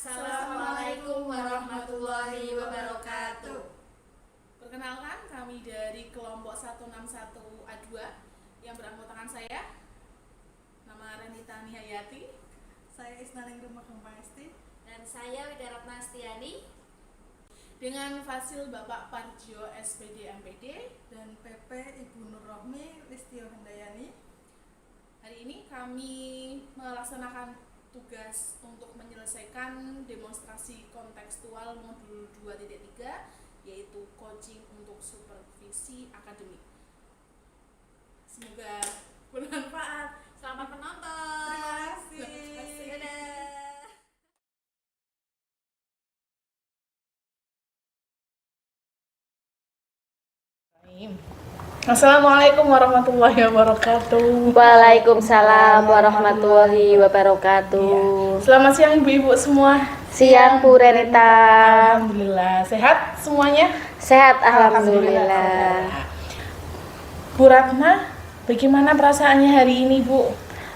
Assalamualaikum warahmatullahi wabarakatuh. Perkenalkan, kami dari kelompok 161A2 yang beranggotakan saya, nama Renita Nihayati, saya Isnaning Rumah Kempasti, dan saya Widaratna Astiani. Dengan fasil Bapak Parjo SPD MPD dan PP Ibu Nur Rohmi Listio Handayani. Hari ini kami melaksanakan tugas untuk menyelesaikan demonstrasi kontekstual modul 2.3, yaitu coaching untuk supervisi akademik. Semoga bermanfaat. Selamat menonton. Terima kasih. Dadah. Assalamualaikum warahmatullahi wabarakatuh. Waalaikumsalam warahmatullahi wabarakatuh. Selamat siang ibu-ibu semua. Siang Bu Renita. Alhamdulillah sehat semuanya. Sehat alhamdulillah. Bu Ratna, bagaimana perasaannya hari ini Bu?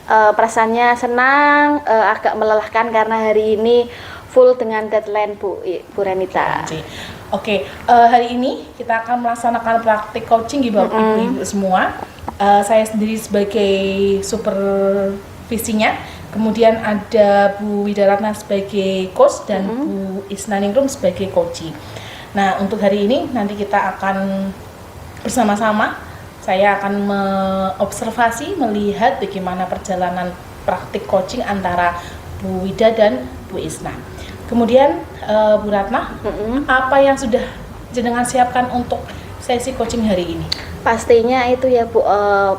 Perasaannya senang, agak melelahkan karena hari ini full dengan deadline Bu Renita. Oke, hari ini kita akan melaksanakan praktik coaching di Bapak Ibu semua. Saya sendiri sebagai supervisinya, kemudian ada Bu Widaratna sebagai coach dan Bu Isnaningrum sebagai coachee. Nah, untuk hari ini nanti kita akan bersama-sama, saya akan mengobservasi, melihat bagaimana perjalanan praktik coaching antara Bu Wida dan Bu Isna. Kemudian Bu Ratna, apa yang sudah jenengan siapkan untuk sesi coaching hari ini? Pastinya itu ya Bu,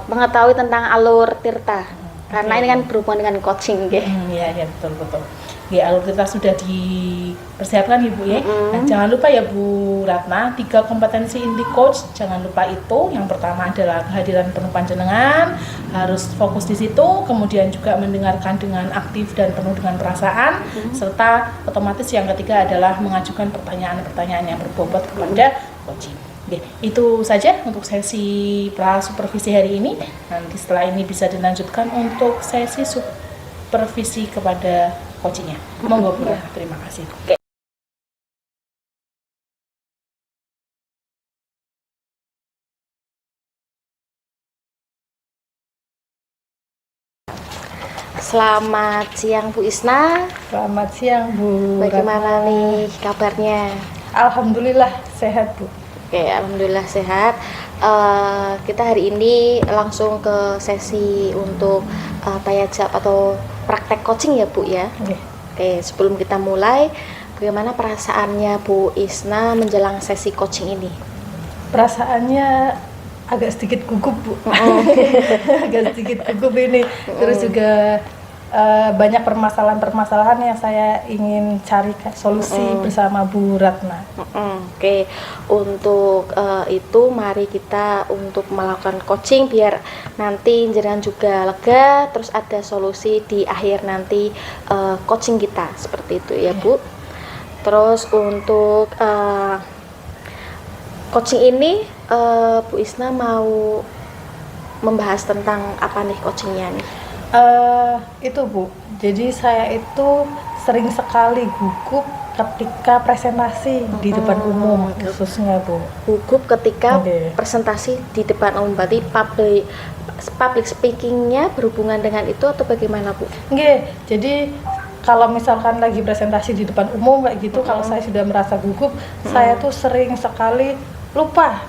mengetahui tentang alur tirta. Karena ini kan berhubungan dengan coaching ya. Iya betul. Ya, alur tirta sudah dipersiapkan Ibu ya. Nah, jangan lupa ya Bu Ratna, 3 kompetensi inti coach, jangan lupa itu. Yang pertama adalah kehadiran penuh panjenengan, harus fokus di situ, kemudian juga mendengarkan dengan aktif dan penuh dengan perasaan, serta otomatis yang ketiga adalah mengajukan pertanyaan-pertanyaan yang berbobot kepada coach. Oke, itu saja untuk sesi pra-supervisi hari ini. Nanti setelah ini bisa dilanjutkan untuk sesi supervisi kepada coachingnya. Monggo Bu Ratna, terima kasih. Selamat siang Bu Isna. Selamat siang Bu. Bagaimana nih kabarnya? Alhamdulillah sehat Bu. Oke, alhamdulillah sehat. Kita hari ini langsung ke sesi untuk tanya jawab atau praktek coaching ya Bu ya. Oke, sebelum kita mulai, bagaimana perasaannya Bu Isna menjelang sesi coaching ini? Perasaannya agak sedikit gugup Bu. Agak sedikit gugup ini. Terus juga banyak permasalahan-permasalahan yang saya ingin cari solusi bersama Bu Ratna. Oke, untuk itu mari kita untuk melakukan coaching biar nanti jenengan juga lega, terus ada solusi di akhir nanti coaching kita, seperti itu ya Bu. Terus untuk coaching ini Bu Isna mau membahas tentang apa nih coachingnya nih? Itu Bu, jadi saya itu sering sekali gugup ketika presentasi di depan umum khususnya Bu. Gugup ketika presentasi di depan umum, berarti public speakingnya berhubungan dengan itu atau bagaimana Bu? Nggih, jadi kalau misalkan lagi presentasi di depan umum kayak gitu, kalau saya sudah merasa gugup, saya tuh sering sekali lupa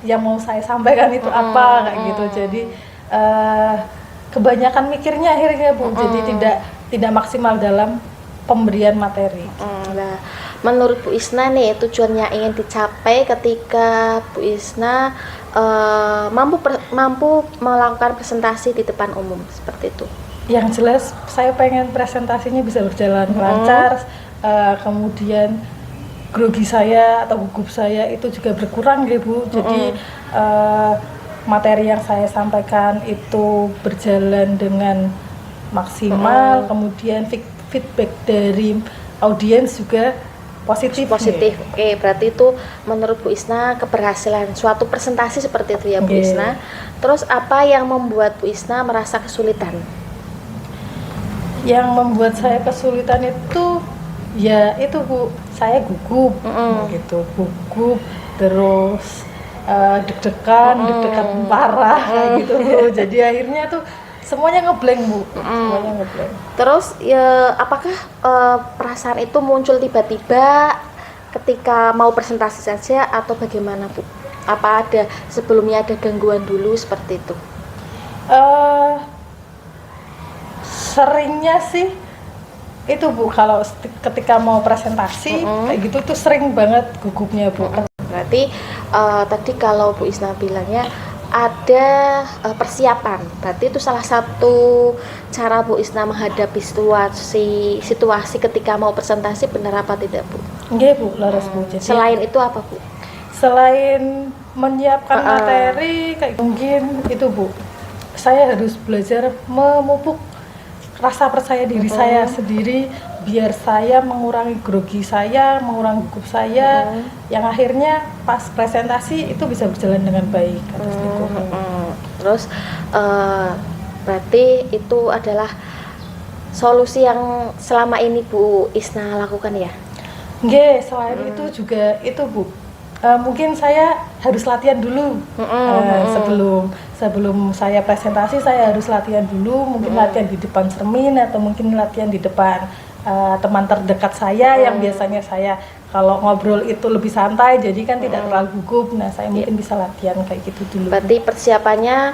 yang mau saya sampaikan itu apa kayak gitu. Jadi kebanyakan mikirnya akhirnya Bu, jadi tidak maksimal dalam pemberian materi. Nah, menurut Bu Isna nih tujuannya ingin dicapai ketika Bu Isna mampu melakukan presentasi di depan umum seperti itu. Yang jelas saya pengen presentasinya bisa berjalan lancar, kemudian grogi saya atau gugup saya itu juga berkurang ya Bu. Jadi materi yang saya sampaikan itu berjalan dengan maksimal, kemudian feedback dari audiens juga positif. Oke, berarti itu menurut Bu Isna keberhasilan suatu presentasi seperti itu ya Bu Isna. Terus apa yang membuat Bu Isna merasa kesulitan? Yang membuat saya kesulitan itu ya itu Bu, saya gugup gitu, gugup terus deg-degan parah kayak gitu Bu. Jadi akhirnya tuh semuanya ngeblank Bu, semuanya ngeblank. Terus ya, apakah perasaan itu muncul tiba-tiba ketika mau presentasi saja atau bagaimana Bu? Apa ada sebelumnya ada gangguan dulu seperti itu? Seringnya sih itu Bu, kalau ketika mau presentasi kayak gitu tuh sering banget gugupnya Bu. Berarti tadi kalau Bu Isna bilangnya ada persiapan, berarti itu salah satu cara Bu Isna menghadapi situasi ketika mau presentasi, benar apa tidak Bu? Iya Bu, laras Bu. Jadi, selain itu apa Bu? Selain menyiapkan materi kayak mungkin itu Bu, saya harus belajar memupuk rasa percaya diri saya sendiri biar saya mengurangi grogi saya, mengurangi gugup saya, yang akhirnya pas presentasi itu bisa berjalan dengan baik. Terus berarti itu adalah solusi yang selama ini Bu Isna lakukan ya? Nggih, selain itu juga itu Bu, mungkin saya harus latihan dulu sebelum saya presentasi, saya harus latihan dulu, mungkin latihan di depan cermin atau mungkin latihan di depan teman terdekat saya yang biasanya saya kalau ngobrol itu lebih santai, jadi kan tidak terlalu gugup. Nah, saya mungkin bisa latihan kayak gitu dulu. Berarti persiapannya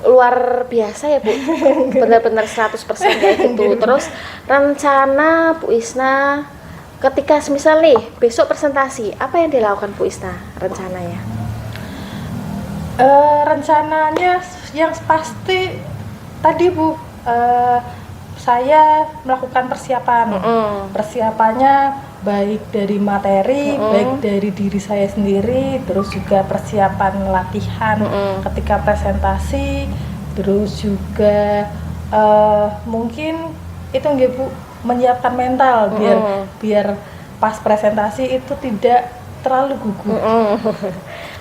luar biasa ya Bu, benar-benar 100% kayak gitu. Terus rencana Bu Isna ketika misal nih besok presentasi, apa yang dilakukan Bu Isna rencananya? Rencananya yang pasti tadi Bu, saya melakukan persiapan. Persiapannya baik dari materi, baik dari diri saya sendiri, terus juga persiapan latihan ketika presentasi, terus juga mungkin itu nggih Bu, menyiapkan mental biar pas presentasi itu tidak terlalu gugup.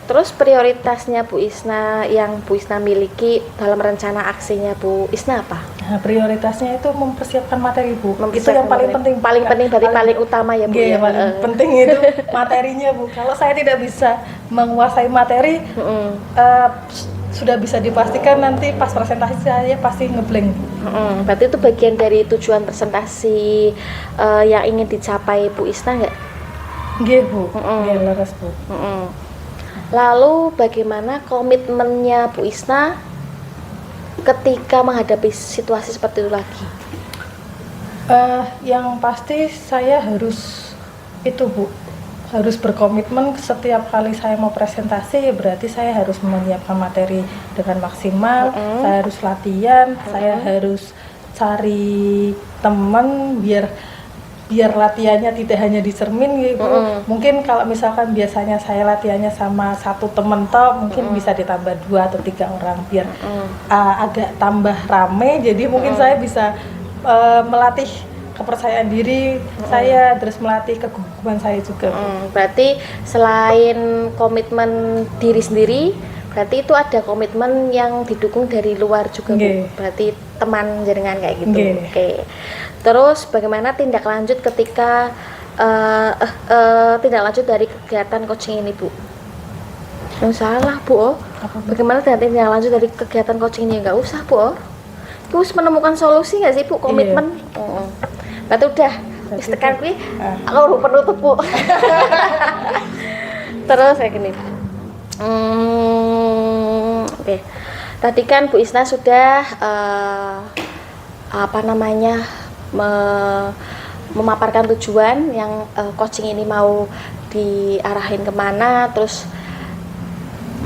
Terus prioritasnya Bu Isna yang Bu Isna miliki dalam rencana aksinya Bu Isna apa? Nah, prioritasnya itu mempersiapkan materi Bu. Itu yang paling penting. Paling penting berarti paling utama ya Bu. Ya, paling penting itu materinya Bu. Kalau saya tidak bisa menguasai materi, sudah bisa dipastikan nanti pas presentasi saya pasti ngeblank. Berarti itu bagian dari tujuan presentasi yang ingin dicapai Bu Isna nggak? Nggih Bu, nggih leres Bu. Lalu bagaimana komitmennya Bu Isna ketika menghadapi situasi seperti itu lagi? Yang pasti saya harus itu Bu, harus berkomitmen setiap kali saya mau presentasi, berarti saya harus menyiapkan materi dengan maksimal, saya harus latihan, saya harus cari teman biar latihannya tidak hanya di cermin gitu. Mungkin kalau misalkan biasanya saya latihannya sama satu temen toh, mungkin bisa ditambah 2 atau 3 orang biar agak tambah rame. Jadi mungkin saya bisa melatih kepercayaan diri saya, terus melatih kegugupan saya juga. Berarti selain komitmen diri sendiri, berarti itu ada komitmen yang didukung dari luar juga Bu. Berarti teman jaringan kayak gitu. Oke. Terus bagaimana tindak lanjut ketika tindak lanjut dari kegiatan coaching ini Bu? Yang salah Bu. Bagaimana tindak lanjut dari kegiatan coaching ini? Nggak usah Bu. Terus menemukan solusi nggak sih Bu? Komitmen. Berarti udah tekan kuwi aku penutup Bu. Terus kayak gini. Oke. Tadi kan Bu Isna sudah memaparkan tujuan yang coaching ini mau diarahin kemana, terus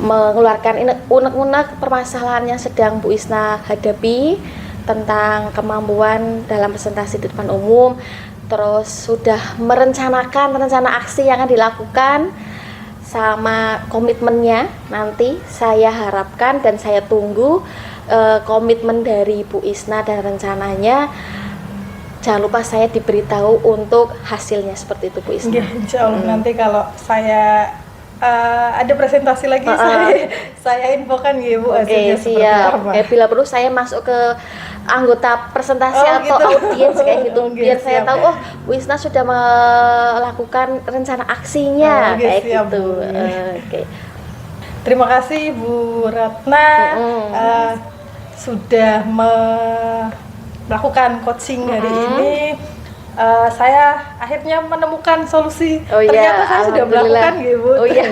mengeluarkan unek-unek permasalahan yang sedang Bu Isna hadapi tentang kemampuan dalam presentasi di depan umum, terus sudah merencanakan rencana aksi yang akan dilakukan sama komitmennya. Nanti saya harapkan dan saya tunggu komitmen dari Bu Isna dan rencananya. Jangan lupa saya diberitahu untuk hasilnya seperti itu Bu Isna. Insya Allah nanti kalau saya ada presentasi lagi saya infokan ya Bu Oke, hasilnya seperti siap. apa. Bila perlu saya masuk ke anggota presentasi atau gitu. audiens kayak gitu, Oke, biar saya siap. tahu Bu Isna sudah melakukan rencana aksinya Oke, kayak siap, gitu. Bu. Oke. Terima kasih Bu Ratna sudah melakukan coaching hari ini. Saya akhirnya menemukan solusi. Oh, Ternyata iya, saya sudah alhamdulillah. melakukan gitu. Oh, iya.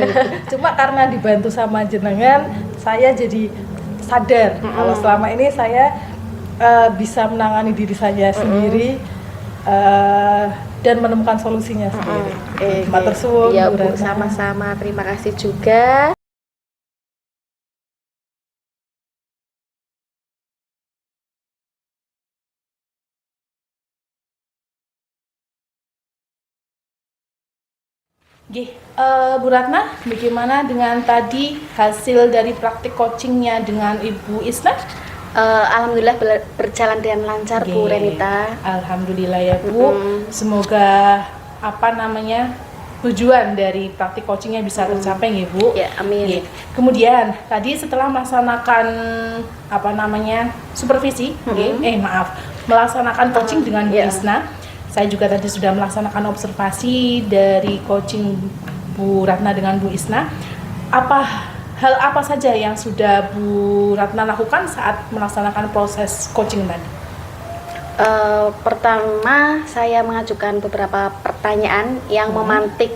Cuma karena dibantu sama jenengan, saya jadi sadar kalau selama ini saya bisa menangani diri saya sendiri dan menemukan solusinya sendiri. Matur suwun, Ya Bu Bu, Ratna. sama-sama. Terima kasih juga. Bu Ratna, bagaimana dengan tadi hasil dari praktik coachingnya dengan Ibu Isna? Alhamdulillah berjalan dengan lancar Bu Renita. Alhamdulillah ya Bu. Semoga tujuan dari praktik coachingnya bisa tercapai ya Bu. Ya, amin. Kemudian tadi setelah melaksanakan supervisi, melaksanakan coaching dengan Bu Isna. Saya juga tadi sudah melaksanakan observasi dari coaching Bu Ratna dengan Bu Isna. Hal apa saja yang sudah Bu Ratna lakukan saat melaksanakan proses coaching tadi? Pertama, saya mengajukan beberapa pertanyaan yang memantik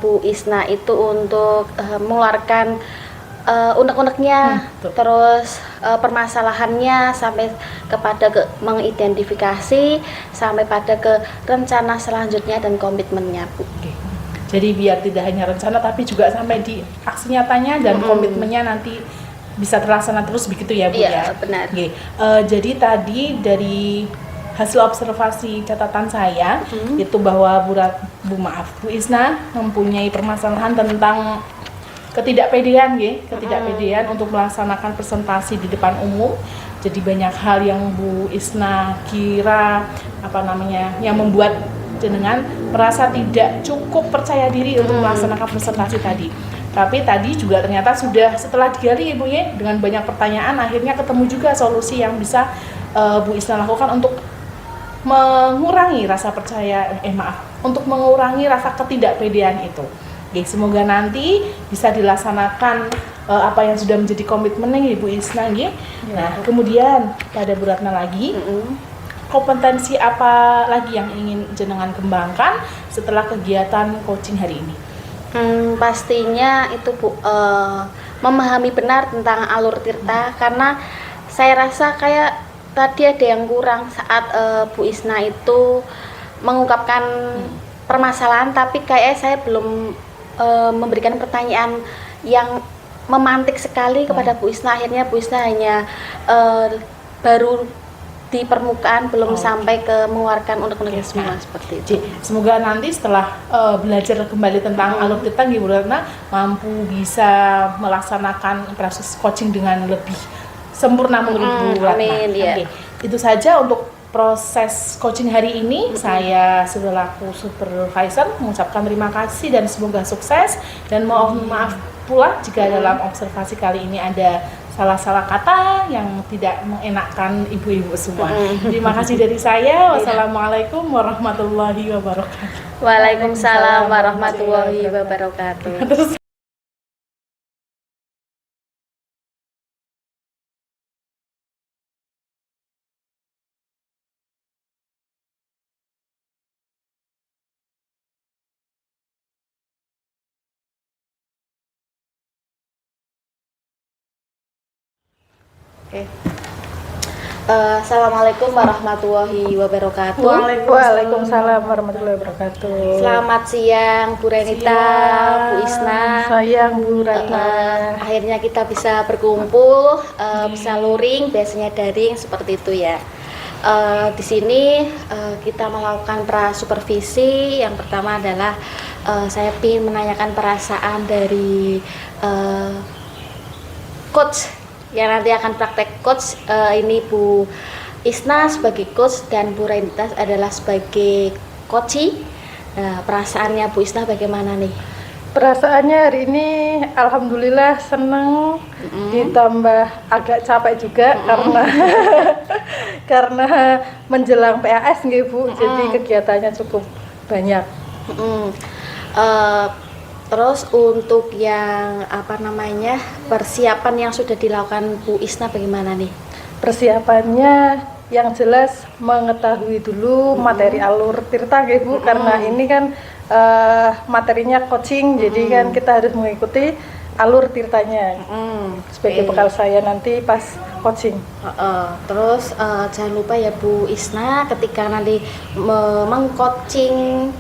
Bu Isna itu untuk mengeluarkan unek-uneknya, terus permasalahannya sampai kepada mengidentifikasi sampai pada ke rencana selanjutnya dan komitmennya Bu. Jadi biar tidak hanya rencana tapi juga sampai di aksi nyatanya dan komitmennya nanti bisa terlaksana terus begitu ya Bu ya. Iya, benar. Jadi tadi dari hasil observasi catatan saya itu bahwa Bu Isna mempunyai permasalahan tentang ketidakpedean untuk melaksanakan presentasi di depan umum. Jadi banyak hal yang Bu Isna kira yang membuat jenengan merasa tidak cukup percaya diri untuk melaksanakan presentasi tadi. Tapi tadi juga ternyata sudah setelah digali Ibu ya, dengan banyak pertanyaan akhirnya ketemu juga solusi yang bisa Bu Isna lakukan untuk mengurangi mengurangi rasa ketidakpedean itu. Semoga nanti bisa dilaksanakan apa yang sudah menjadi komitmennya Ibu Isna. Nah, kemudian pada Bu Ratna lagi, kompetensi apa lagi yang ingin jenengan kembangkan setelah kegiatan coaching hari ini? Pastinya itu Bu, memahami benar tentang alur tirta, karena saya rasa kayak tadi ada yang kurang saat Bu Isna itu mengungkapkan permasalahan, tapi kayak saya belum memberikan pertanyaan yang memantik sekali kepada Bu Isna. Akhirnya Bu Isna hanya baru di permukaan, belum sampai ke mengeluarkan unek-uneknya semua seperti itu. Semoga nanti setelah belajar kembali tentang alur tirta Bu Ratna mampu bisa melaksanakan proses coaching dengan lebih sempurna menurut Bu Ratna. Amin, ya. Itu saja untuk proses coaching hari ini. Saya selaku supervisor mengucapkan terima kasih dan semoga sukses, dan mohon maaf pula jika dalam observasi kali ini ada salah-salah kata yang tidak mengenakkan ibu-ibu semua. Terima kasih dari saya. Wassalamualaikum warahmatullahi wabarakatuh. Waalaikumsalam warahmatullahi wabarakatuh. Assalamualaikum warahmatullahi wabarakatuh. Waalaikumsalam warahmatullahi wabarakatuh. Selamat siang Bu Renita, Bu Isna. Sayang Bu Ratna. Akhirnya kita bisa berkumpul, bisa luring, biasanya daring seperti itu ya. Di sini kita melakukan pra-supervisi. Yang pertama adalah saya ingin menanyakan perasaan dari coach yang nanti akan praktek coach. Ini Bu Isna sebagai coach dan Bu Renita adalah sebagai coachee. Nah, perasaannya Bu Isna bagaimana nih? Perasaannya hari ini alhamdulillah seneng, ditambah agak capek juga karena karena menjelang PAS nggih Bu. Jadi kegiatannya cukup banyak. Terus untuk yang persiapan yang sudah dilakukan Bu Isna bagaimana nih? Persiapannya yang jelas mengetahui dulu materi alur tirta nggih Bu, karena ini kan materinya coaching, jadi kan kita harus mengikuti alur tirtanya sebagai bekal saya nanti pas coaching. Terus jangan lupa ya Bu Isna, ketika nanti mengcoaching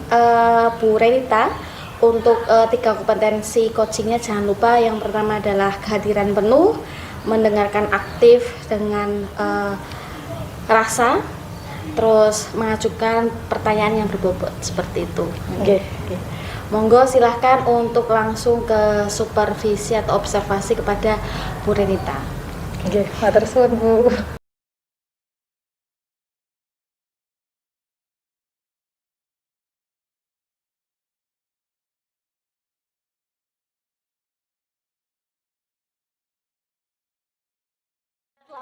Bu Renita untuk 3 kompetensi coachingnya, jangan lupa yang pertama adalah kehadiran penuh, mendengarkan aktif dengan rasa, terus mengajukan pertanyaan yang berbobot seperti itu. Oke. Monggo silahkan untuk langsung ke supervisi atau observasi kepada Bu Renita. Oke, matur suwun Bu.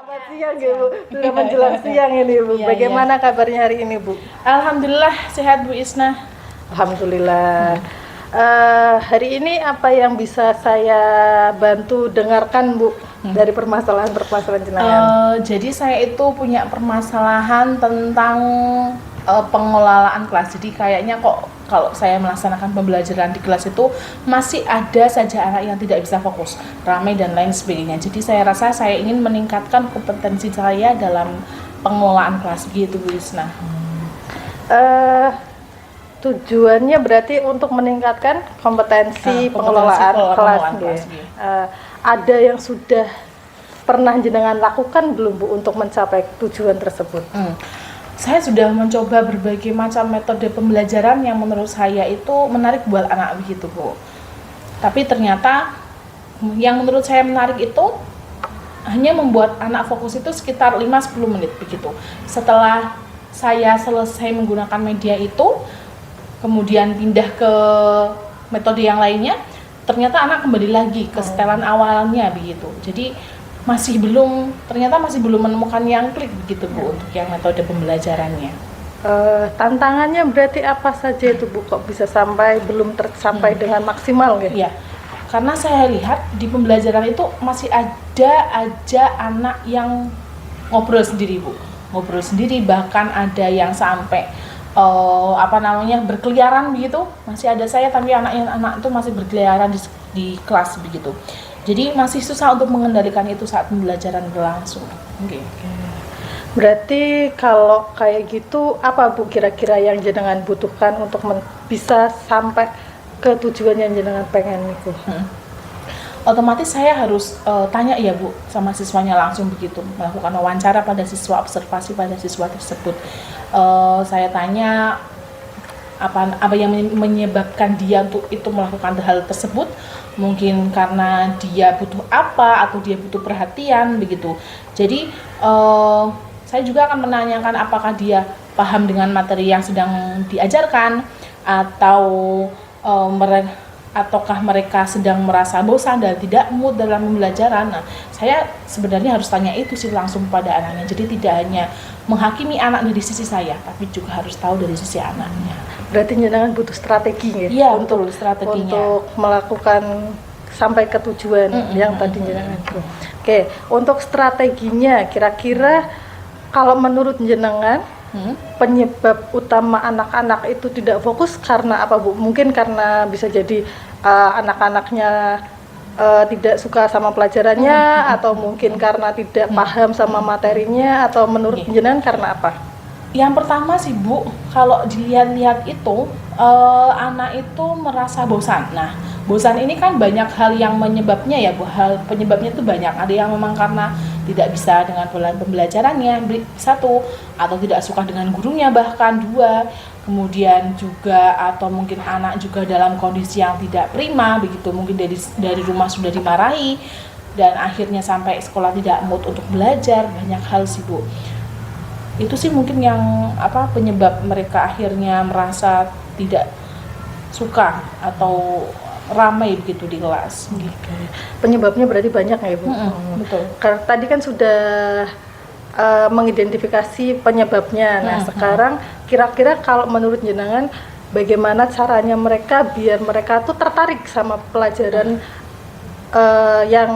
Selamat siang ya Bu, sudah menjelang siang ini Bu. Iya, Bagaimana kabarnya hari ini Bu? Alhamdulillah sehat Bu Isna. Alhamdulillah. Hari ini apa yang bisa saya bantu dengarkan Bu dari permasalahan-permasalahan jenengan? Jadi saya itu punya permasalahan tentang pengelolaan kelas. Jadi kayaknya kok kalau saya melaksanakan pembelajaran di kelas itu masih ada saja anak yang tidak bisa fokus, ramai dan lain sebagainya. Jadi saya rasa saya ingin meningkatkan kompetensi saya dalam pengelolaan kelas gitu Bu Isna. Tujuannya berarti untuk meningkatkan kompetensi pengelolaan kelas. Ada yang sudah pernah jenengan lakukan belum Bu untuk mencapai tujuan tersebut? Saya sudah mencoba berbagai macam metode pembelajaran yang menurut saya itu menarik buat anak begitu Bu. Tapi ternyata yang menurut saya menarik itu hanya membuat anak fokus itu sekitar 5-10 menit begitu. Setelah saya selesai menggunakan media itu, kemudian pindah ke metode yang lainnya, ternyata anak kembali lagi ke setelan awalnya begitu. Jadi ternyata masih belum menemukan yang klik begitu Bu untuk yang metode pembelajarannya. Tantangannya berarti apa saja itu Bu, kok bisa belum tersampai dengan maksimal gitu? Iya, karena saya lihat di pembelajaran itu masih ada aja anak yang ngobrol sendiri Bu, bahkan ada yang sampai berkeliaran begitu. Masih ada saya, tapi anak itu masih berkeliaran di kelas begitu. Jadi masih susah untuk mengendalikan itu saat pembelajaran berlangsung. Berarti kalau kayak gitu, apa Bu kira-kira yang jenengan butuhkan untuk bisa sampai ke tujuan yang jenengan pengen itu? Otomatis saya harus tanya ya Bu sama siswanya langsung begitu, melakukan wawancara pada siswa, observasi pada siswa tersebut. Saya tanya apa yang menyebabkan dia untuk itu melakukan hal tersebut. Mungkin karena dia butuh apa atau dia butuh perhatian begitu. Jadi saya juga akan menanyakan apakah dia paham dengan materi yang sedang diajarkan, atau ataukah mereka sedang merasa bosan dan tidak mood dalam pembelajaran. Nah, saya sebenarnya harus tanya itu sih langsung pada anaknya. Jadi tidak hanya menghakimi anak dari sisi saya, tapi juga harus tahu dari sisi anaknya. Berarti jenengan butuh strategi ya? Iya, untuk strateginya. Untuk melakukan sampai ke tujuan yang tadi jenengan. Oke, untuk strateginya kira-kira kalau menurut jenengan penyebab utama anak-anak itu tidak fokus karena apa Bu? Mungkin karena bisa jadi anak-anaknya tidak suka sama pelajarannya, atau mungkin karena tidak paham sama materinya, atau menurut jenengan karena apa? Yang pertama sih Bu, kalau dilihat-lihat itu anak itu merasa bosan. Nah, bosan ini kan banyak hal yang menyebabnya ya Bu. Penyebabnya itu banyak. Ada yang memang karena tidak bisa dengan pembelajarannya, satu, atau tidak suka dengan gurunya, bahkan dua. Kemudian juga atau mungkin anak juga dalam kondisi yang tidak prima begitu. Mungkin dari rumah sudah dimarahi dan akhirnya sampai sekolah tidak mood untuk belajar. Banyak hal sih Bu. Itu sih mungkin yang penyebab mereka akhirnya merasa tidak suka atau ramai begitu di kelas. Oke. Penyebabnya berarti banyak ya Bu? Betul. Karena tadi kan sudah mengidentifikasi penyebabnya. Nah sekarang kira-kira kalau menurut jenengan bagaimana caranya mereka biar mereka tuh tertarik sama pelajaran yang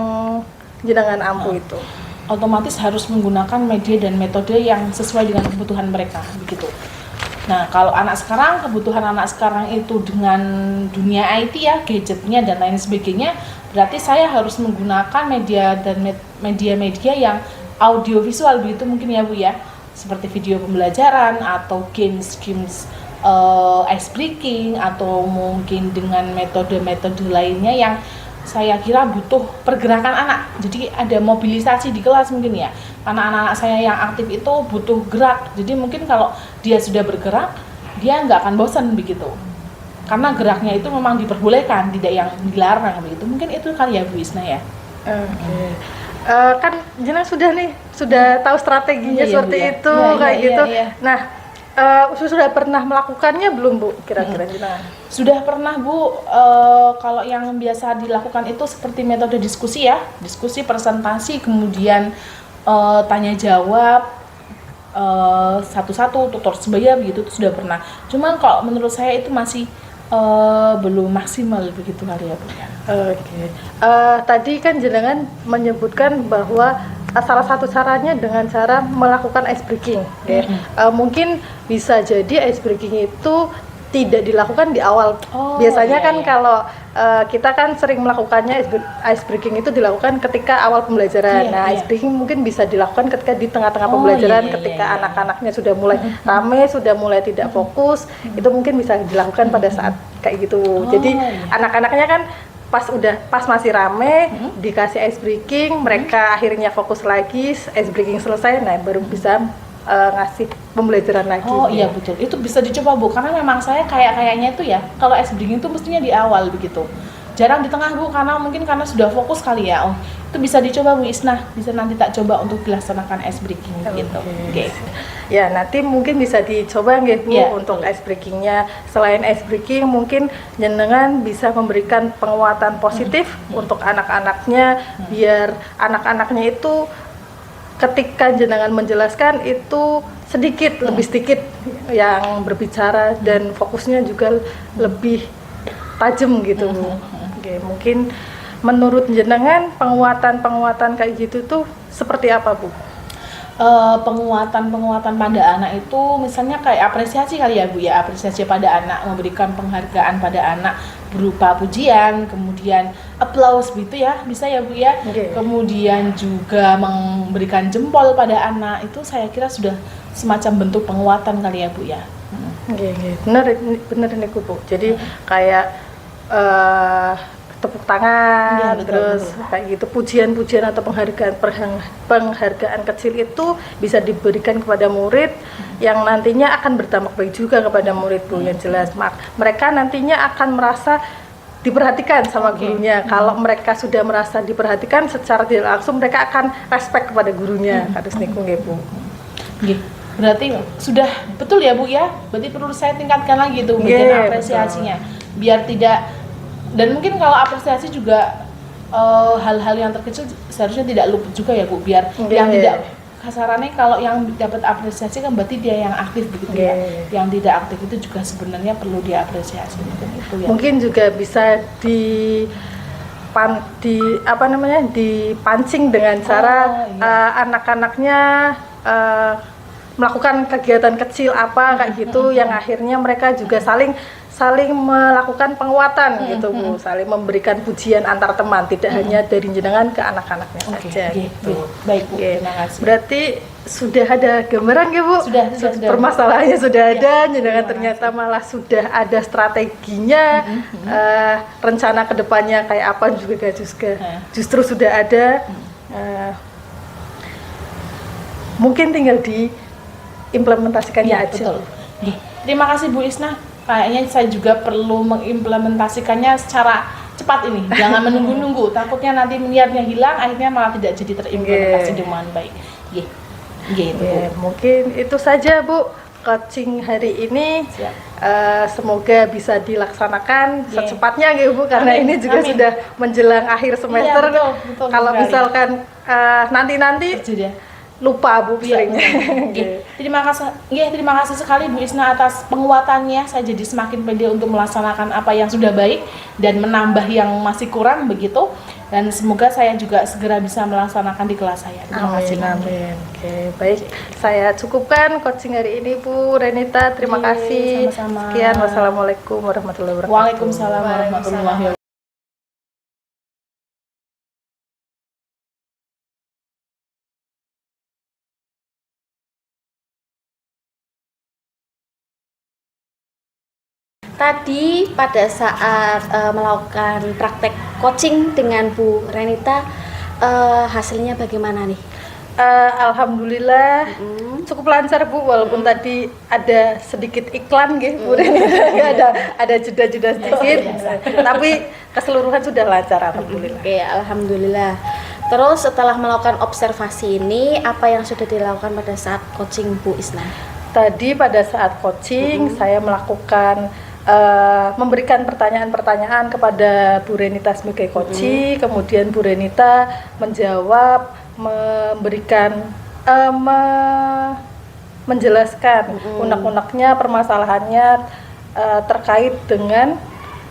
jenengan ampu itu? Otomatis harus menggunakan media dan metode yang sesuai dengan kebutuhan mereka begitu. Nah, kalau anak sekarang, kebutuhan anak sekarang itu dengan dunia IT ya, gadgetnya dan lain sebagainya, berarti saya harus menggunakan media dan media-media yang audiovisual begitu mungkin ya Bu ya, seperti video pembelajaran atau games ice breaking, atau mungkin dengan metode-metode lainnya yang saya kira butuh pergerakan anak. Jadi ada mobilisasi di kelas mungkin ya. Anak-anak saya yang aktif itu butuh gerak. Jadi mungkin kalau dia sudah bergerak, dia nggak akan bosan begitu. Karena geraknya itu memang diperbolehkan, tidak yang dilarang begitu. Mungkin itu kali ya Bu Isna ya. Oke. Kan jenengan sudah tahu strateginya seperti itu kayak gitu. Iya. Nah, sudah pernah melakukannya belum Bu? Kira-kira jenengan? Sudah pernah Bu. Kalau yang biasa dilakukan itu seperti metode diskusi ya, diskusi, presentasi, kemudian tanya jawab satu-satu, tutor sebaya begitu, itu sudah pernah. Cuman kalau menurut saya itu masih belum maksimal begitu kali ya Bu. Oke. Tadi kan jenengan menyebutkan bahwa salah satu caranya dengan cara melakukan ice breaking. Mungkin bisa jadi ice breaking itu tidak dilakukan di awal. Biasanya kan kalau kita kan sering melakukannya, ice breaking itu dilakukan ketika awal pembelajaran. Ice breaking mungkin bisa dilakukan ketika di tengah-tengah pembelajaran, ketika anak-anaknya sudah mulai rame, sudah mulai tidak fokus, itu mungkin bisa dilakukan pada saat kayak gitu. Jadi anak-anaknya kan pas masih rame, dikasih ice breaking, mereka akhirnya fokus lagi, ice breaking selesai, nah baru bisa ngasih pembelajaran lagi. Iya betul, itu bisa dicoba Bu, karena memang saya kayaknya itu ya, kalau ice breaking itu mestinya di awal begitu, jarang di tengah Bu, karena mungkin sudah fokus kali ya. Itu bisa dicoba Bu Isna, bisa nanti tak coba untuk dilaksanakan ice breaking gitu. Oke. Ya nanti mungkin bisa dicoba nggih Bu untuk ice breakingnya. Selain ice breaking, mungkin jenengan bisa memberikan penguatan positif untuk anak-anaknya, biar anak-anaknya itu ketika jenengan menjelaskan itu lebih sedikit yang berbicara dan fokusnya juga lebih tajam gitu Bu. Oke, mungkin menurut jenengan penguatan kayak gitu tuh seperti apa Bu? Penguatan pada anak itu misalnya kayak apresiasi kali ya Bu ya, apresiasi pada anak, memberikan penghargaan pada anak berupa pujian, kemudian applause gitu ya, bisa ya Bu ya. Kemudian juga memberikan jempol pada anak, itu saya kira sudah semacam bentuk penguatan kali ya Bu ya. Bener nih Bu. Jadi kayak tepuk tangan, terus kayak gitu, pujian-pujian atau penghargaan kecil itu bisa diberikan kepada murid yang nantinya akan berdampak baik juga kepada murid Bu. Yang jelas mereka nantinya akan merasa diperhatikan sama gurunya. Kalau mereka sudah merasa diperhatikan secara tidak langsung, mereka akan respect kepada gurunya. Harus niku nggih Bu. Berarti sudah betul ya Bu ya, berarti perlu saya tingkatkan lagi tuh bagian apresiasinya, biar tidak. Dan mungkin kalau apresiasi juga hal-hal yang terkecil seharusnya tidak luput juga ya Bu, biar yang tidak kasarannya, kalau yang dapat apresiasi kan berarti dia yang aktif begitu ya. Yang tidak aktif itu juga sebenarnya perlu diapresiasi gitu ya. Mungkin juga bisa dipancing dengan cara anak-anaknya melakukan kegiatan kecil apa kayak gitu yang akhirnya mereka juga saling melakukan penguatan gitu Bu, saling memberikan pujian antar teman, tidak hanya dari jenengan ke anak-anaknya saja gitu. Baik Bu, terima kasih. Berarti sudah ada gambaran ya Bu? Sudah. Permasalahannya sudah ada, jenengan ternyata malah sudah ada strateginya, rencana kedepannya kayak apa juga justru sudah ada. Mungkin tinggal diimplementasikannya aja. Betul. Terima kasih Bu Isna. Kayaknya saya juga perlu mengimplementasikannya secara cepat ini. Jangan menunggu-nunggu, takutnya nanti niatnya hilang, akhirnya malah tidak jadi terimplementasi dengan baik. Gitu. Mungkin itu saja Bu coaching hari ini. Siap. Semoga bisa dilaksanakan Yeah. secepatnya ya Bu, karena Amin, ini juga amin. sudah menjelang akhir semester. Iya, betul Kalau sekali. misalkan nanti Terjadi ya. lupa Bu Iya, sering. betul. Terima kasih sekali Bu Isna atas penguatannya. Saya jadi semakin pede untuk melaksanakan apa yang sudah baik dan menambah yang masih kurang begitu. Dan semoga saya juga segera bisa melaksanakan di kelas saya. Terima kasih. Amin. Oke, baik. Saya cukupkan coaching hari ini Bu Renita. Terima Oke, kasih. sama-sama. Sekian. Wassalamualaikum warahmatullahi wabarakatuh. Waalaikumsalam warahmatullahi wabarakatuh. Tadi pada saat melakukan praktek coaching dengan Bu Renita, hasilnya bagaimana nih? Alhamdulillah cukup lancar Bu, walaupun tadi ada sedikit iklan gitu Bu Renita, ada jeda-jeda sedikit, tapi keseluruhan sudah lancar alhamdulillah. Oke, alhamdulillah. Terus setelah melakukan observasi ini, apa yang sudah dilakukan pada saat coaching Bu Isna? Tadi pada saat coaching saya melakukan memberikan pertanyaan-pertanyaan kepada Bu Renita sebagai coach, kemudian Bu Renita menjawab, memberikan menjelaskan unek-uneknya, permasalahannya terkait dengan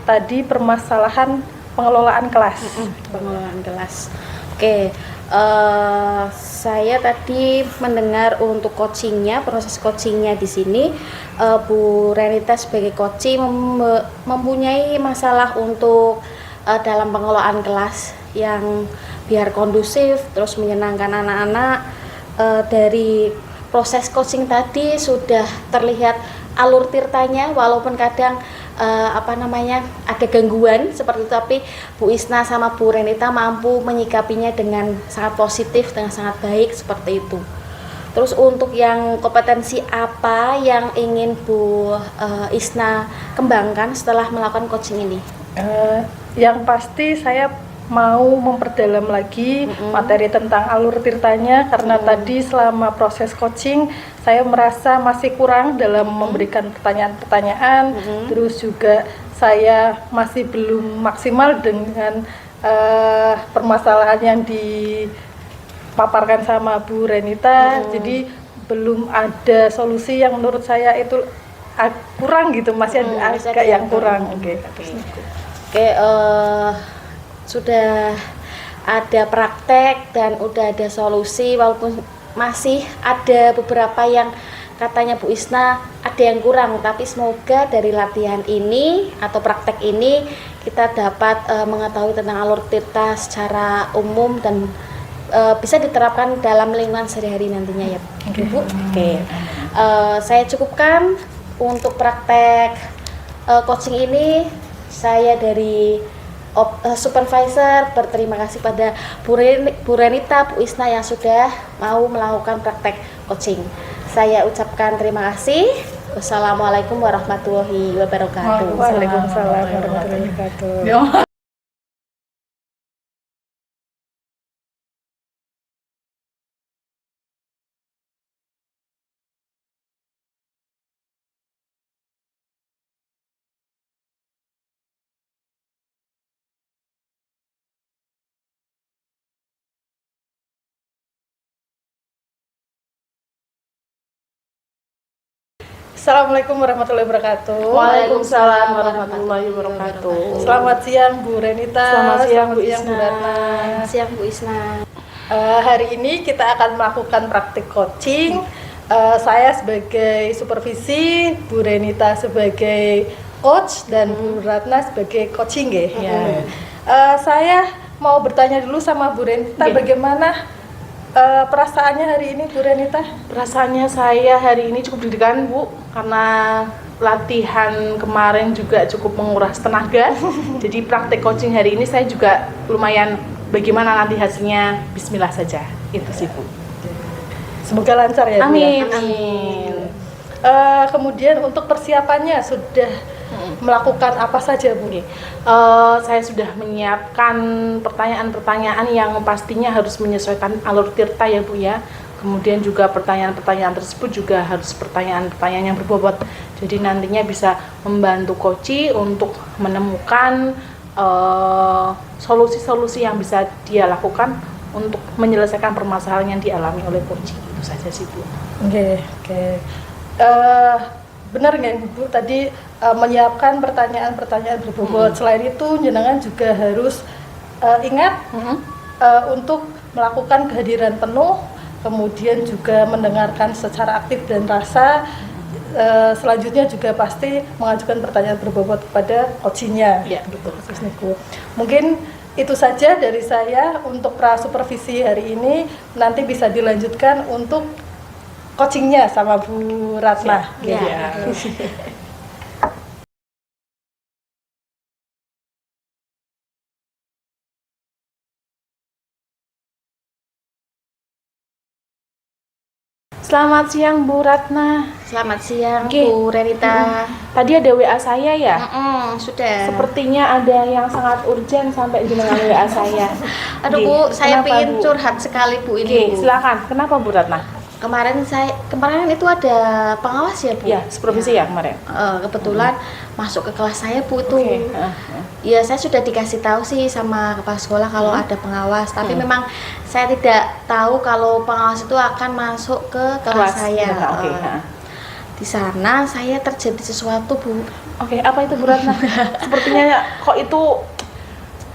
tadi permasalahan pengelolaan kelas. Pengelolaan kelas. Oke, saya tadi mendengar untuk coachingnya, proses coachingnya di sini, Bu Renita sebagai coach mempunyai masalah untuk dalam pengelolaan kelas yang biar kondusif, terus menyenangkan anak-anak. Dari proses coaching tadi sudah terlihat alur tirtanya, walaupun kadang ada gangguan seperti itu, tapi Bu Isna sama Bu Renita mampu menyikapinya dengan sangat positif, dengan sangat baik seperti itu. Terus untuk yang kompetensi apa yang ingin Bu Isna kembangkan setelah melakukan coaching ini? Yang pasti saya mau memperdalam lagi materi tentang alur tirtanya, karena tadi selama proses coaching saya merasa masih kurang dalam memberikan pertanyaan-pertanyaan, terus juga saya masih belum maksimal dengan permasalahan yang dipaparkan sama Bu Renita, jadi belum ada solusi yang menurut saya itu kurang gitu, masih ada agak yang kurang. Oke. Sudah ada praktek dan udah ada solusi, walaupun masih ada beberapa yang katanya Bu Isna ada yang kurang, tapi semoga dari latihan ini atau praktek ini kita dapat mengetahui tentang alur tirta secara umum dan bisa diterapkan dalam lingkungan sehari-hari nantinya ya Bu. Oke. Saya cukupkan untuk praktek coaching ini. Saya dari supervisor berterima kasih pada Bu Renita, Bu Isna yang sudah mau melakukan praktek coaching. Saya ucapkan terima kasih. Wassalamualaikum warahmatullahi wabarakatuh. Waalaikumsalam warahmatullahi wabarakatuh. Assalamualaikum warahmatullahi wabarakatuh. Waalaikumsalam warahmatullahi wabarakatuh. Selamat siang Bu Renita. Selamat siang Bu Bu Isna. Ratna. Siang Bu Isna. Hari ini kita akan melakukan praktik coaching. Saya sebagai supervisi, Bu Renita sebagai coach, dan Bu Ratna sebagai coaching ya. Saya mau bertanya dulu sama Bu Renita, bagaimana perasaannya hari ini Bu Renita? Perasaannya saya hari ini cukup deg-degan Bu, karena latihan kemarin juga cukup menguras tenaga. Jadi praktek coaching hari ini saya juga lumayan, bagaimana nanti hasilnya, bismillah saja. Itu sih Bu. Semoga lancar ya Bu. Amin, Ya? amin. Kemudian untuk persiapannya sudah melakukan apa saja Bu? Saya sudah menyiapkan pertanyaan-pertanyaan yang pastinya harus menyesuaikan alur tirta ya Bu ya. Kemudian juga pertanyaan-pertanyaan tersebut juga harus pertanyaan-pertanyaan yang berbobot. Jadi nantinya bisa membantu Koci untuk menemukan solusi-solusi yang bisa dia lakukan untuk menyelesaikan permasalahan yang dialami oleh Koci. Itu saja sih Bu. Oke. Benar nggak Ibu tadi menyiapkan pertanyaan-pertanyaan berbobot. Selain itu, jenengan juga harus ingat untuk melakukan kehadiran penuh, kemudian juga mendengarkan secara aktif dan rasa. Selanjutnya juga pasti mengajukan pertanyaan berbobot kepada coaching-nya. Ya, betul. Mungkin itu saja dari saya untuk pra supervisi hari ini. Nanti bisa dilanjutkan untuk coachingnya sama Bu Ratna. Ya. Selamat siang Bu Ratna. Selamat siang Oke. Bu Renita. Tadi ada WA saya ya? Sudah. Sepertinya ada yang sangat urgent sampai jenengan WA saya. Aduh Oke, Bu, saya kenapa, pengen Bu? curhat sekali Bu Oke, ini Bu. silakan. Kenapa Bu Ratna? Kemarin itu ada pengawas ya Bu. Ya, supervisi ya kemarin. Kebetulan masuk ke kelas saya Bu itu. Oke. Ya saya sudah dikasih tahu sih sama kepala sekolah kalau ada pengawas, tapi memang saya tidak tahu kalau pengawas itu akan masuk ke kelas saya. Oke. Di sana saya terjadi sesuatu Bu. Oke, apa itu Bu Ratna? Sepertinya kok itu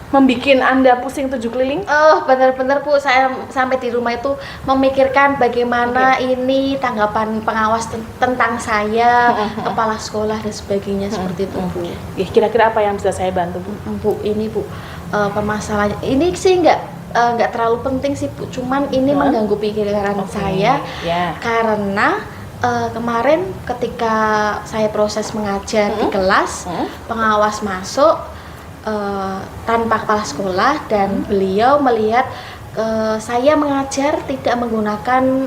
membikin Anda pusing 7 keliling? Oh benar-benar Bu, saya sampai di rumah itu memikirkan bagaimana ini tanggapan pengawas tentang saya, kepala sekolah dan sebagainya seperti itu Bu. Ya, kira-kira apa yang bisa saya bantu Bu? Bu, ini Bu, permasalahan ini sih nggak terlalu penting sih Bu, cuman ini mengganggu pikiran saya Ya. karena kemarin ketika saya proses mengajar di kelas, pengawas masuk tanpa kepala sekolah dan beliau melihat saya mengajar tidak menggunakan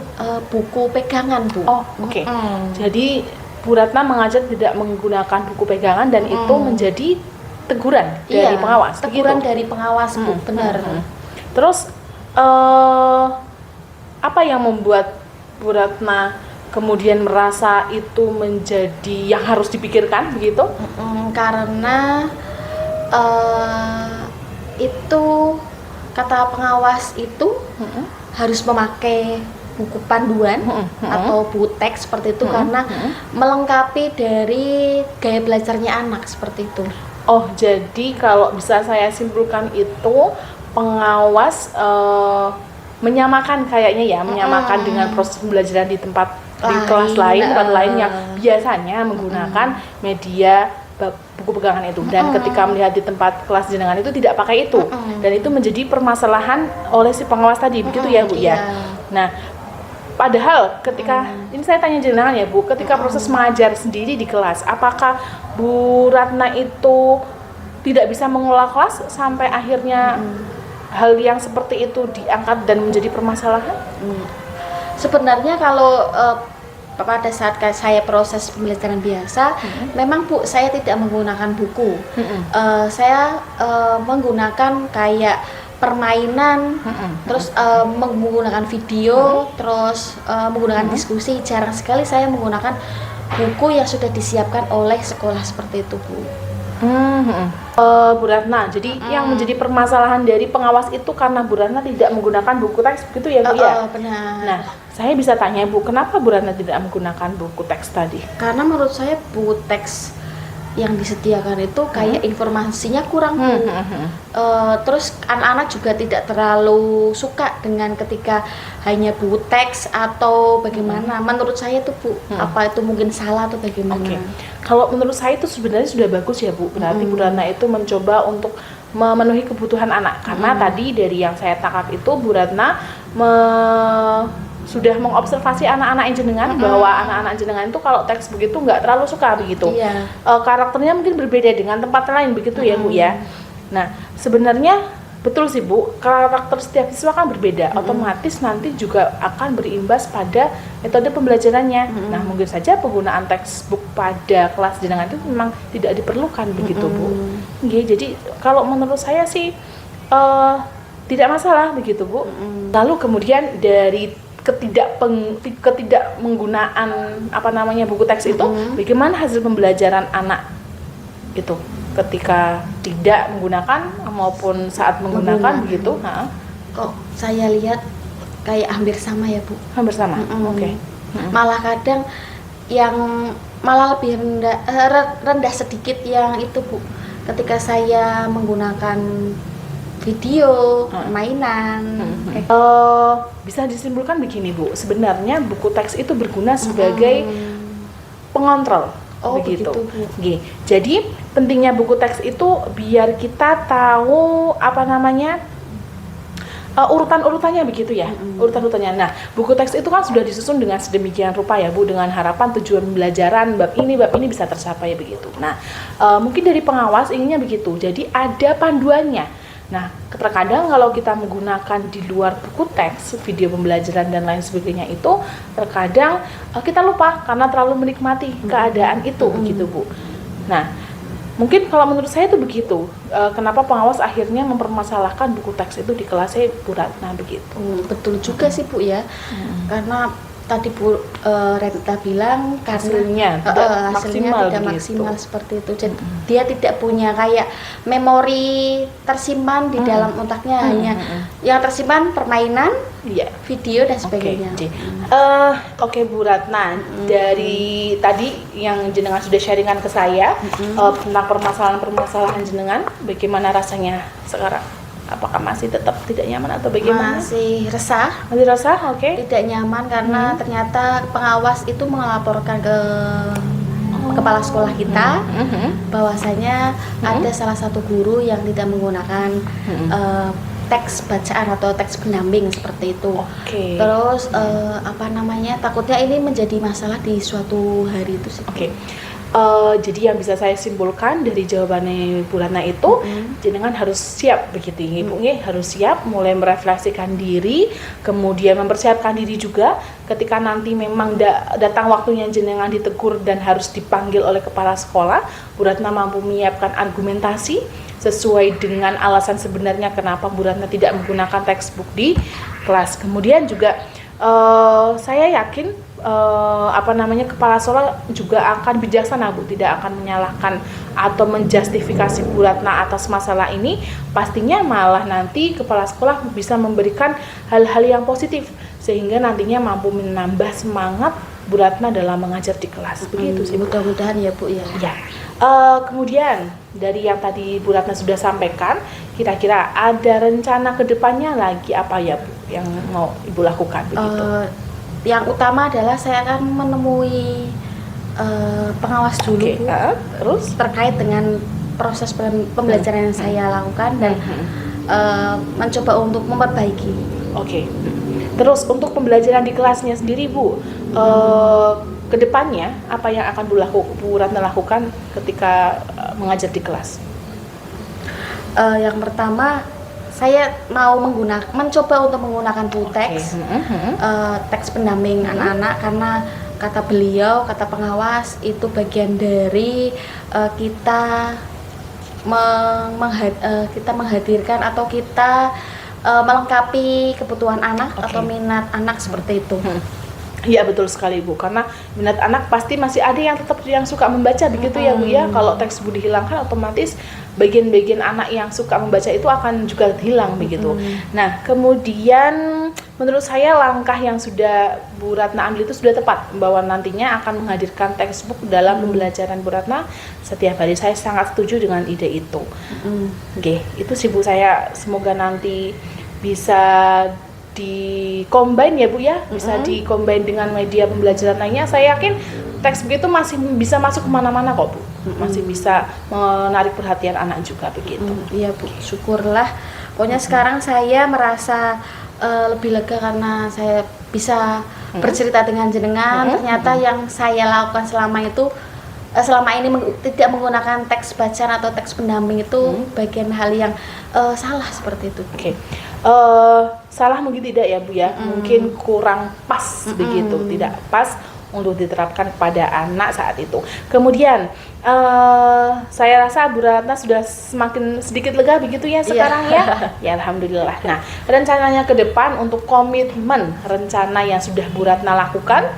buku pegangan Bu. Oh, oke. Jadi Bu Ratna mengajar tidak menggunakan buku pegangan dan itu menjadi teguran dari pengawas. Teguran begitu? dari pengawas Bu, benar. Terus apa yang membuat Bu Ratna kemudian merasa itu menjadi yang harus dipikirkan begitu? Karena itu kata pengawas itu harus memakai buku panduan atau buku teks seperti itu karena melengkapi dari gaya belajarnya anak seperti itu. Oh, jadi kalau bisa saya simpulkan itu pengawas menyamakan kayaknya ya, menyamakan dengan proses pembelajaran di tempat di kelas lain, tempat lain yang biasanya menggunakan media buku pegangan itu, dan ketika melihat di tempat kelas jenengan itu tidak pakai itu, dan itu menjadi permasalahan oleh si pengawas tadi, begitu ya Bu ya. Nah, padahal ketika ini saya tanya jenengan ya Bu, ketika proses mengajar sendiri di kelas, apakah Bu Ratna itu tidak bisa mengelola kelas sampai akhirnya hal yang seperti itu diangkat dan menjadi permasalahan? Sebenarnya kalau pada saat saya proses pembelajaran biasa, memang Bu saya tidak menggunakan buku. Saya menggunakan kayak permainan, terus menggunakan video, terus menggunakan diskusi. Jarang sekali saya menggunakan buku yang sudah disiapkan oleh sekolah seperti itu Bu. Bu Ratna, jadi yang menjadi permasalahan dari pengawas itu karena Bu Ratna tidak menggunakan buku teks, begitu ya Bu ya? Benar. Nah, saya bisa tanya Bu, kenapa Bu Ratna tidak menggunakan buku teks tadi? Karena menurut saya buku teks yang disediakan itu kayak informasinya kurang Bu. Terus anak-anak juga tidak terlalu suka dengan ketika hanya buku teks atau bagaimana. Menurut saya itu Bu, apa itu mungkin salah atau bagaimana? Oke. Kalau menurut saya itu sebenarnya sudah bagus ya Bu. Berarti Bu Ratna itu mencoba untuk memenuhi kebutuhan anak. Karena tadi dari yang saya tangkap itu Bu Ratna sudah mengobservasi anak-anak jenengan bahwa anak-anak jenengan itu kalau teks begitu nggak terlalu suka begitu. Iya. Karakternya mungkin berbeda dengan tempat lain begitu ya Bu ya. Nah, sebenarnya betul sih Bu, karakter setiap siswa kan berbeda, otomatis nanti juga akan berimbas pada metode pembelajarannya. Nah, mungkin saja penggunaan textbook pada kelas jenengan itu memang tidak diperlukan begitu Bu. Oke, jadi kalau menurut saya sih tidak masalah begitu Bu. Lalu kemudian dari ketidakmenggunaan buku teks itu, bagaimana hasil pembelajaran anak itu ketika tidak menggunakan maupun saat menggunakan begitu? Kok saya lihat kayak hampir sama ya Bu? Hampir sama. Oke. Malah kadang yang malah lebih rendah sedikit yang itu Bu, ketika saya menggunakan video, mainan. Bisa disimpulkan begini Bu, sebenarnya buku teks itu berguna sebagai pengontrol. Begitu. Bu. Jadi pentingnya buku teks itu biar kita tahu urutan-urutannya begitu ya, urutan-urutannya. Nah, buku teks itu kan sudah disusun dengan sedemikian rupa ya Bu, dengan harapan tujuan pembelajaran bab ini bisa tercapai begitu. Nah, mungkin dari pengawas inginnya begitu, jadi ada panduannya. Nah, terkadang kalau kita menggunakan di luar buku teks, video pembelajaran dan lain sebagainya itu, terkadang kita lupa karena terlalu menikmati keadaan itu begitu Bu. Nah, mungkin kalau menurut saya itu begitu. Kenapa pengawas akhirnya mempermasalahkan buku teks itu di kelasnya Bu Ratna begitu? Betul juga sih Bu ya, karena tadi Bu Renta bilang karena hasilnya tidak maksimal seperti itu. Jadi dia tidak punya kayak memori tersimpan di dalam otaknya, hanya yang tersimpan permainan, video dan sebagainya. Oke Bu Ratna, dari tadi yang jenengan sudah sharingkan ke saya tentang permasalahan jenengan, bagaimana rasanya sekarang? Apakah masih tetap tidak nyaman atau bagaimana? Masih resah. Masih resah, oke. Tidak nyaman karena ternyata pengawas itu melaporkan ke kepala sekolah kita bahwasanya ada salah satu guru yang tidak menggunakan teks bacaan atau teks pendamping seperti itu. Terus takutnya ini menjadi masalah di suatu hari itu sih. Jadi yang bisa saya simpulkan dari jawabannya Bu Ratna itu, jenengan harus siap begitu Ibu, harus siap mulai merefleksikan diri, kemudian mempersiapkan diri juga ketika nanti memang datang waktunya jenengan ditegur dan harus dipanggil oleh kepala sekolah. Bu Ratna mampu menyiapkan argumentasi sesuai dengan alasan sebenarnya kenapa Bu Ratna tidak menggunakan textbook di kelas. Kemudian juga saya yakin kepala sekolah juga akan bijaksana Bu, tidak akan menyalahkan atau menjustifikasi Bu Ratna atas masalah ini. Pastinya malah nanti kepala sekolah bisa memberikan hal-hal yang positif sehingga nantinya mampu menambah semangat Bu Ratna dalam mengajar di kelas. Begitu sih. Mudah-mudahan ya Bu ya. Kemudian dari yang tadi Bu Ratna sudah sampaikan, kira-kira ada rencana ke depannya lagi apa ya Bu yang mau Ibu lakukan begitu? Yang utama adalah saya akan menemui pengawas dulu Bu, terus terkait dengan proses pembelajaran yang saya lakukan dan mencoba untuk memperbaiki. Terus untuk pembelajaran di kelasnya sendiri Bu, kedepannya apa yang akan Bu Ratna lakukan ketika mengajar di kelas? Yang pertama, saya mau mencoba untuk menggunakan buku teks, teks pendamping anak-anak, karena kata beliau, kata pengawas itu bagian dari kita menghadirkan atau kita melengkapi kebutuhan anak atau minat anak seperti itu. Iya betul sekali Bu, karena minat anak pasti masih ada yang tetap yang suka membaca begitu ya Bu ya. Kalau textbook dihilangkan otomatis bagian-bagian anak yang suka membaca itu akan juga hilang begitu. Nah kemudian menurut saya langkah yang sudah Bu Ratna ambil itu sudah tepat, bahwa nantinya akan menghadirkan textbook dalam pembelajaran Bu Ratna setiap hari. Saya sangat setuju dengan ide itu. Itu sih Bu, saya semoga nanti bisa di-combine ya Bu ya, bisa di-combine dengan media pembelajaran lainnya. Saya yakin textbook itu masih bisa masuk kemana-mana kok Bu, masih bisa menarik perhatian anak juga begitu. Iya Bu, syukurlah. Pokoknya sekarang saya merasa lebih lega karena saya bisa bercerita dengan jenengan. Ternyata yang saya lakukan selama ini tidak menggunakan teks bacaan atau teks pendamping itu bagian hal yang salah seperti itu. Salah mungkin tidak ya Bu ya, mungkin kurang pas begitu, tidak pas untuk diterapkan kepada anak saat itu. Kemudian saya rasa Bu Ratna sudah semakin sedikit lega begitu ya sekarang ya. Ya alhamdulillah. Nah, rencananya ke depan untuk komitmen rencana yang sudah Bu Ratna lakukan,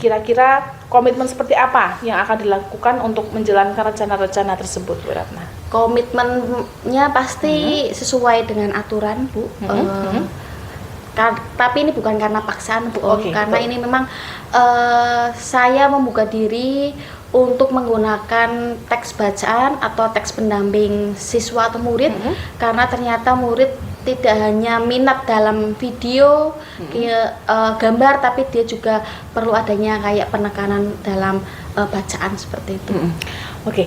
kira-kira komitmen seperti apa yang akan dilakukan untuk menjalankan rencana-rencana tersebut, Bu Ratna? Komitmennya pasti sesuai dengan aturan, Bu. Tapi ini bukan karena paksaan, Bu. Karena ini memang saya membuka diri untuk menggunakan teks bacaan atau teks pendamping siswa atau murid, karena ternyata murid tidak hanya minat dalam video, gambar, tapi dia juga perlu adanya kayak penekanan dalam bacaan seperti itu. Oke.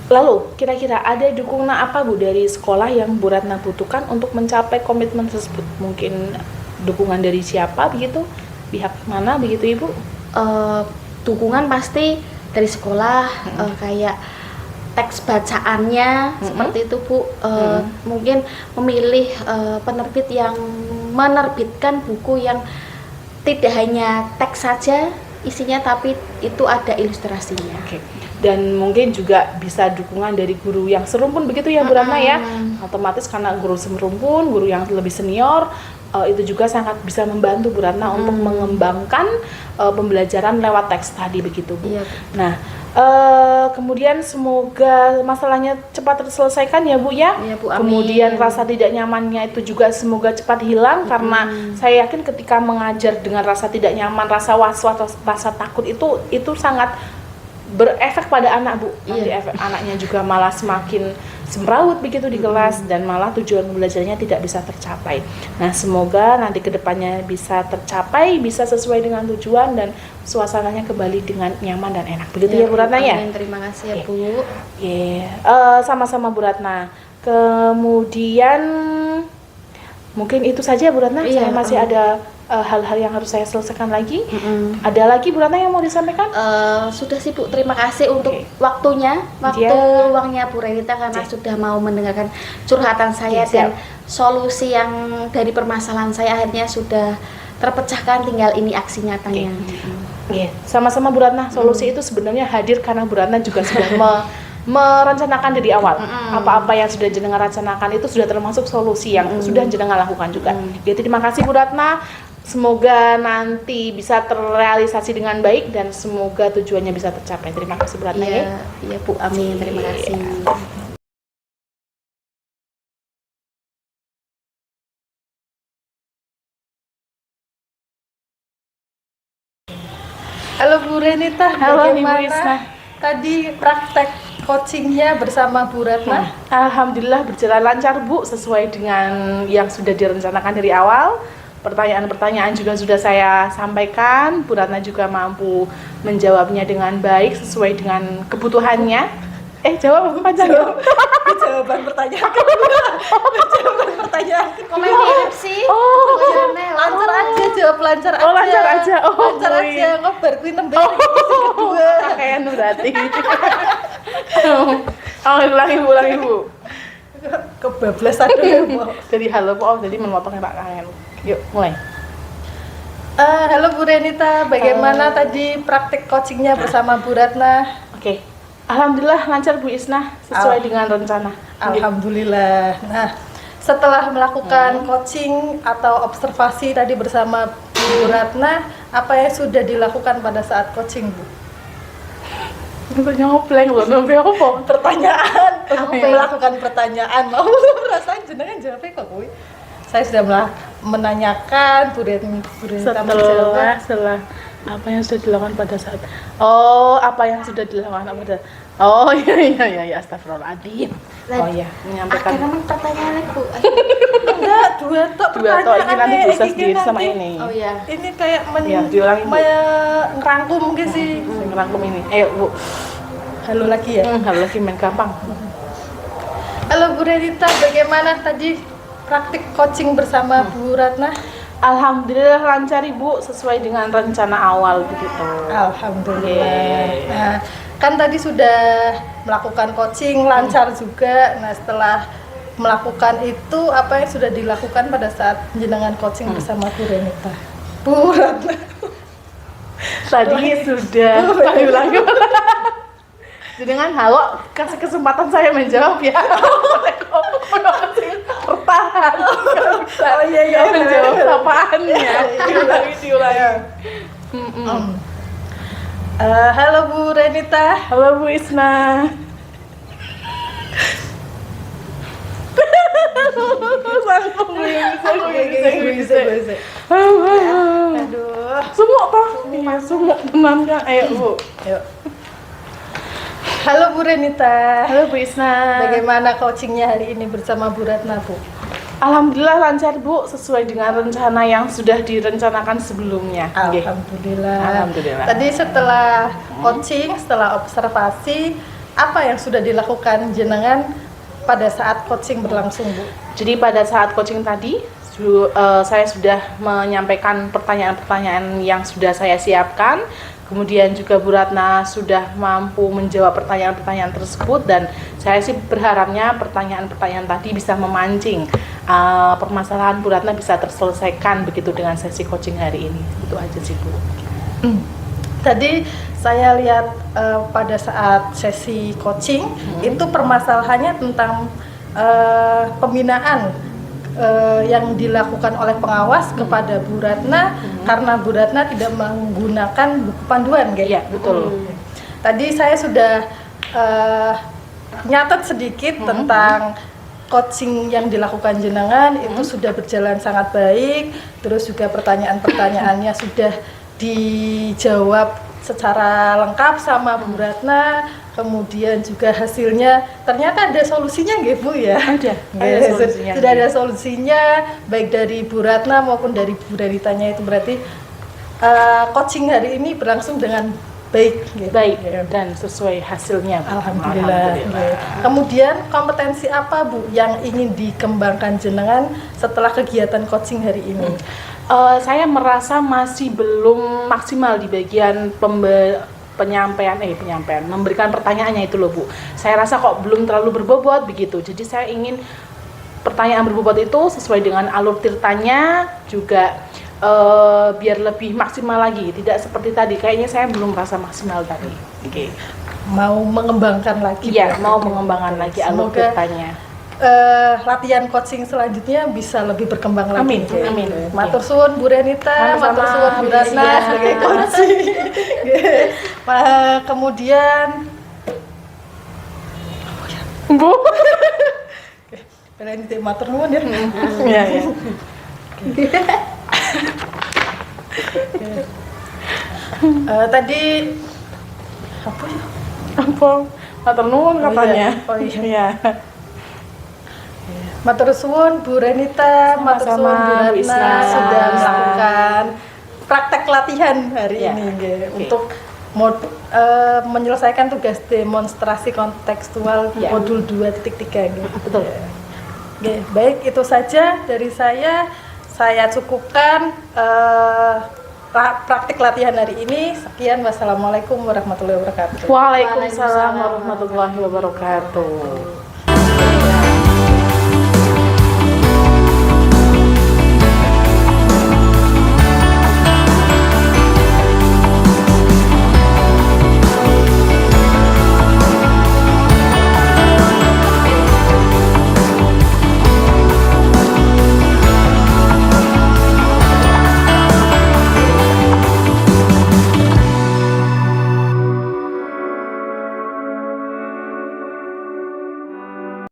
Lalu, kira-kira ada dukungan apa Bu dari sekolah yang Bu Ratna butuhkan untuk mencapai komitmen tersebut? Mungkin dukungan dari siapa begitu? Pihak mana begitu Ibu? Dukungan pasti dari sekolah, kayak teks bacaannya seperti itu, Bu. Mungkin memilih penerbit yang menerbitkan buku yang tidak hanya teks saja isinya, tapi itu ada ilustrasinya. Oke. Dan mungkin juga bisa dukungan dari guru yang serumpun begitu ya Bu Ratna ya. Otomatis karena guru serumpun, guru yang lebih senior, itu juga sangat bisa membantu Bu Ratna untuk mengembangkan pembelajaran lewat teks tadi begitu Bu. Iya. Nah, kemudian semoga masalahnya cepat terselesaikan ya Bu ya. Iya, Bu, amin. Kemudian rasa tidak nyamannya itu juga semoga cepat hilang, karena saya yakin ketika mengajar dengan rasa tidak nyaman, rasa was-was, rasa takut itu sangat berefek pada anak Bu. Nanti efek anaknya juga malah semakin semrawut begitu di kelas, dan malah tujuan pembelajarannya tidak bisa tercapai. Nah, semoga nanti kedepannya bisa tercapai, bisa sesuai dengan tujuan, dan suasananya kembali dengan nyaman dan enak. Begitu ya Bu Ratna ya? Amin, terima kasih ya Bu. Sama-sama Bu Ratna. Kemudian mungkin itu saja Bu Ratna. Saya masih ada hal-hal yang harus saya selesaikan lagi. Ada lagi Bu Ratna yang mau disampaikan? Sudah sih Bu, terima kasih untuk waktunya, luangnya Bu Renita, karena sudah mau mendengarkan curhatan saya, dan solusi yang dari permasalahan saya akhirnya sudah terpecahkan, tinggal ini aksi nyatanya. Sama-sama Bu Ratna. Solusi itu sebenarnya hadir karena Bu Ratna juga sudah merencanakan dari awal. Apa-apa yang sudah jenengan rencanakan itu sudah termasuk solusi yang sudah jenengan lakukan juga. Jadi terima kasih Bu Ratna. Semoga nanti bisa terrealisasi dengan baik dan semoga tujuannya bisa tercapai. Terima kasih Bu Ratna. Iya Bu, amin, terima kasih. Halo Bu Renita, Halo Ibu bagaimana Isna. tadi praktek coachingnya bersama Bu Ratna? Alhamdulillah berjalan lancar Bu, sesuai dengan yang sudah direncanakan dari awal. Pertanyaan-pertanyaan juga sudah saya sampaikan, Bu Ratna juga mampu menjawabnya dengan baik sesuai dengan kebutuhannya. Jawab apa jawab? Jawaban pertanyaan. Jawaban pertanyaan. Kok mirip sih? Lancar aja, jawab lancar aja. Lancar aja. Lancar aja, ngobar kuwi nembe kedua. Pakaian berarti. Ulangi Bu. Kebablasan dulu. Jadi halo Po, jadi memotongnya Pak Kangen. Yuk, mulai. Halo Bu Renita, bagaimana tadi praktik coachingnya bersama Bu Ratna? Oke. Alhamdulillah lancar Bu Isna, sesuai dengan rencana. Alhamdulillah. Nah, setelah melakukan coaching atau observasi tadi bersama Bu Ratna, apa yang sudah dilakukan pada saat coaching, Bu? Nyopleng loh, nembe apa? Pertanyaan. Aku melakukan pertanyaan. Mau perasaan jenengan jawabnya kok kuwi. Saya sudah menanyakan Bu Renita setelah apa yang sudah dilakukan pada saat apa yang sudah dilakukan pada iya astagfirullahaladzim. Menyampaikan memang pertanyaannya Bu. enggak, dua tok ini nanti bisa sendiri sama ini. Ini kayak diulangi Bu. ngerangkum mungkin sih. Ngerangkum ini. Ayo Bu. Halo lagi ya. Halo lagi, main gampang. Halo Bu Renita, bagaimana tadi praktik coaching bersama Bu Ratna? Alhamdulillah lancar Ibu, sesuai dengan rencana awal begitu. Alhamdulillah. Nah, kan tadi sudah melakukan coaching lancar juga. Nah, setelah melakukan itu, apa yang sudah dilakukan pada saat jenengan coaching bersama Bu Renita? Bu Ratna. tadi sudah ulangi. Dengan halo kasih kesempatan saya menjawab ya. Bertahan. Saya menjawab sapaannya. Diulangi. Halo Bu Renita. Halo Bu Isna. Bisa. Aduh. Semua toh. Iya, semua teman kan. Ayo Bu. Yuk. Halo Bu Renita. Halo Bu Isna. Bagaimana coachingnya hari ini bersama Bu Ratna, Bu? Alhamdulillah lancar Bu, sesuai dengan rencana yang sudah direncanakan sebelumnya. Nggih. Alhamdulillah. Alhamdulillah. Tadi setelah coaching, setelah observasi, apa yang sudah dilakukan jenengan pada saat coaching berlangsung, Bu? Jadi pada saat coaching tadi, saya sudah menyampaikan pertanyaan-pertanyaan yang sudah saya siapkan. Kemudian juga Bu Ratna sudah mampu menjawab pertanyaan-pertanyaan tersebut, dan saya sih berharapnya pertanyaan-pertanyaan tadi bisa memancing permasalahan Bu Ratna bisa terselesaikan begitu dengan sesi coaching hari ini. Itu aja sih Bu. Tadi saya lihat pada saat sesi coaching itu permasalahannya tentang pembinaan yang dilakukan oleh pengawas kepada Bu Ratna karena Bu Ratna tidak menggunakan buku panduan, guys. Iya, betul. Tadi saya sudah nyatat sedikit tentang coaching yang dilakukan jenengan itu sudah berjalan sangat baik, terus juga pertanyaan-pertanyaannya sudah dijawab secara lengkap sama Bu Ratna. Kemudian juga hasilnya ternyata ada solusinya nggih Bu ya? Ada solusinya. Sudah ada solusinya baik dari Bu Ratna maupun dari Bu Renitanya, itu berarti coaching hari ini berlangsung dengan baik. Baik dan sesuai hasilnya. Alhamdulillah. Kemudian kompetensi apa Bu yang ingin dikembangkan jenengan setelah kegiatan coaching hari ini? Saya merasa masih belum maksimal di bagian penyampaian memberikan pertanyaannya itu loh Bu. Saya rasa kok belum terlalu berbobot begitu. Jadi saya ingin pertanyaan berbobot itu sesuai dengan alur tirtanya juga biar lebih maksimal lagi. Tidak seperti tadi, kayaknya saya belum merasa maksimal tadi. Oke. Mau mengembangkan lagi? Iya, mau mengembangkan lagi alur tirtanya. Latihan coaching selanjutnya bisa lebih berkembang lagi. Amin. Matur suwun Bu Renita, matur suwun Bu Ratna sebagai coaching. Kemudian Bu. Renita matur nuwun ya. Iya. Tadi apa ya? Apa? Matur nuwun katanya. Oh iya. Iya. Matur suwun Bu Renita, matur suwun Bu Sama-sama, Bu Ratna Isna. sudah melakukan praktek latihan hari Ya, ini nggih, oke. untuk menyelesaikan tugas demonstrasi kontekstual Ya. modul 2.3 nggih. Betul. Oke, baik, itu saja dari saya. Saya cukupkan praktik latihan hari ini. Sekian, wassalamualaikum warahmatullahi wabarakatuh. Waalaikumsalam warahmatullahi wabarakatuh.